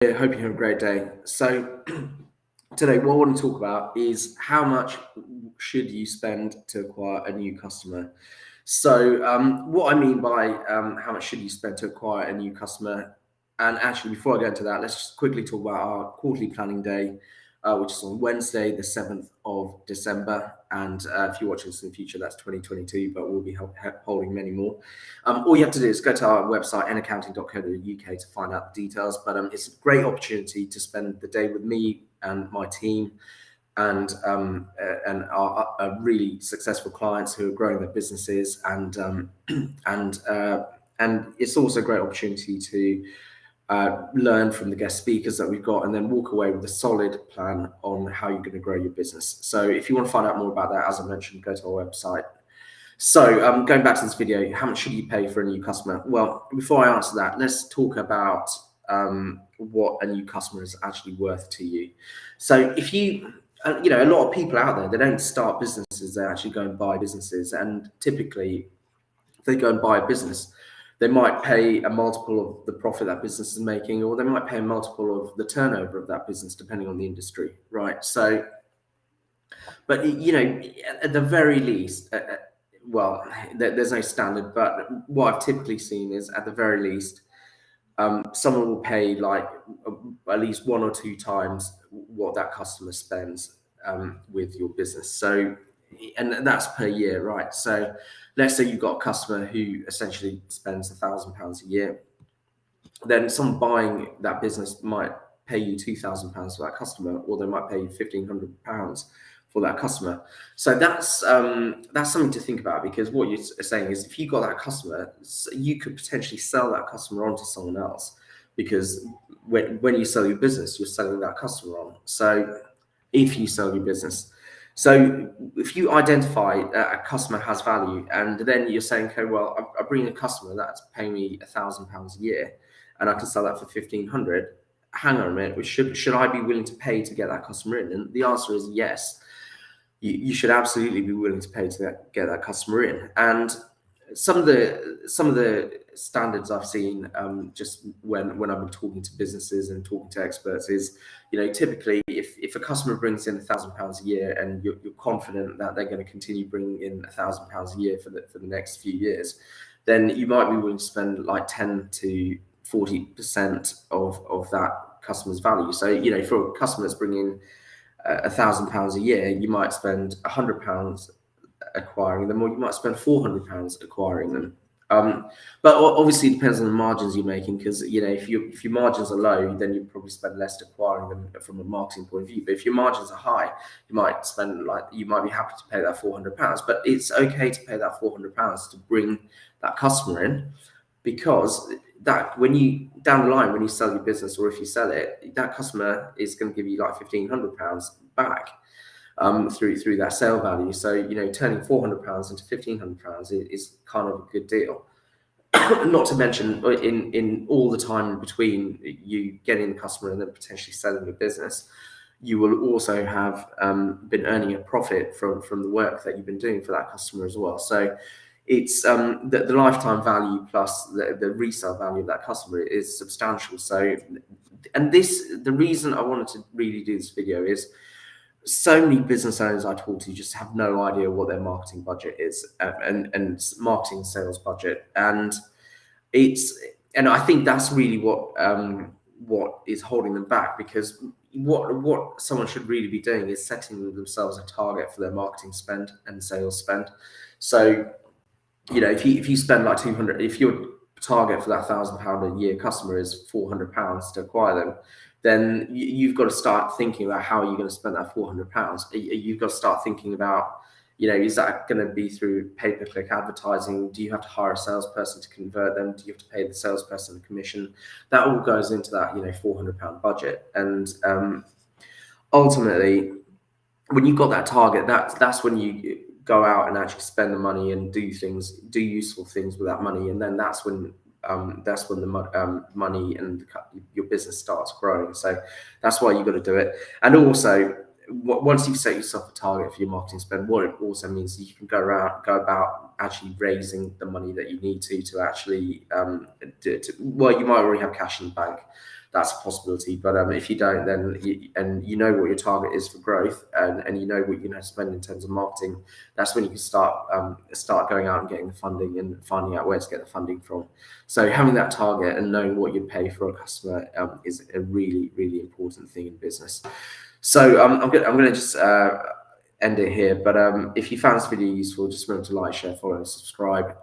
I hope you have a great day. So today, what I want to talk about is how much should you spend to acquire a new customer. So what I mean by how much should you spend to acquire a new customer, and actually before I go into that, let's just quickly talk about our quarterly planning day, which is on Wednesday, the 7th of December. And if you're watching this in the future, that's 2022, but we'll be holding many more. All you have to do is go to our website, naccounting.co.uk, to find out the details. But it's a great opportunity to spend the day with me and my team and our really successful clients who are growing their businesses, and it's also a great opportunity to learn from the guest speakers that we've got, and then walk away with a solid plan on how you're going to grow your business. So if you want to find out more about that, as I mentioned, go to our website. So going back to this video, how much should you pay for a new customer? Well, before I answer that, let's talk about what a new customer is actually worth to you. So if you a lot of people out there, they don't start businesses, they actually go and buy businesses. And typically, if they go and buy a business, they might pay a multiple of the profit that business is making, or they might pay a multiple of the turnover of that business, depending on the industry, right? So, but at the very least, well, there's no standard, but what I've typically seen is, at the very least, someone will pay like at least 1 or 2 times what that customer spends with your business. So, and that's per year, right? So let's say you've got a customer who essentially spends £1,000 a year. Then someone buying that business might pay you £2,000 for that customer, or they might pay you £1,500 for that customer. So that's something to think about, because what you're saying is, if you got that customer, you could potentially sell that customer on to someone else, because when you sell your business, you're selling that customer on. So if you sell your business, so if you identify a customer has value, and then you're saying, okay, well, I bring a customer that's paying me £1,000 a year, and I can sell that for 1,500. Hang on a minute, should I be willing to pay to get that customer in? And the answer is yes. You should absolutely be willing to pay to get that customer in. And some of the standards I've seen, just when I've been talking to businesses and talking to experts, is, typically if a customer brings in £1,000 a year, and you're confident that they're going to continue bringing in £1,000 a year for the next few years, then you might be willing to spend like 10 to 40% of that customer's value. So for a customer that's bringing £1,000 a year, you might spend £100 acquiring them, or you might spend £400 acquiring them. But obviously, it depends on the margins you're making, because if your margins are low, then you probably spend less acquiring them from a marketing point of view. But if your margins are high, you might be happy to pay that £400. But it's okay to pay that £400 to bring that customer in, because that, when you down the line, when you sell your business, or if you sell it, that customer is going to give you like £1,500 back through that sale value. So turning £400 into £1,500 is kind of a good deal. Not to mention, in all the time between you getting the customer and then potentially selling the business, you will also have been earning a profit from the work that you've been doing for that customer as well. So it's the lifetime value plus the resale value of that customer is substantial. So, and the reason I wanted to really do this video is, so many business owners I talk to just have no idea what their marketing budget is, and marketing sales budget, and I think that's really what is holding them back, because what someone should really be doing is setting themselves a target for their marketing spend and sales spend. So if you spend like 200, if your target for that £1,000 a year customer is £400 to acquire them, then you've got to start thinking about how you're going to spend that £400. You've got to start thinking about, is that going to be through pay-per-click advertising? Do you have to hire a salesperson to convert them? Do you have to pay the salesperson a commission? That all goes into that £400 budget. And ultimately, when you've got that target, that's when you go out and actually spend the money and do useful things with that money, and then that's when the money and your business starts growing. So that's why you've got to do it. And also, once you've set yourself a target for your marketing spend, what it also means is you can go about actually raising the money that you need to actually well, you might already have cash in the bank, that's a possibility. But if you don't, then you know what your target is for growth, and you know what you're going to spend in terms of marketing, that's when you can start going out and getting the funding and finding out where to get the funding from. So having that target and knowing what you pay for a customer is a really, really important thing in business. So I'm going to just end it here. But if you found this video useful, just remember to like, share, follow, and subscribe.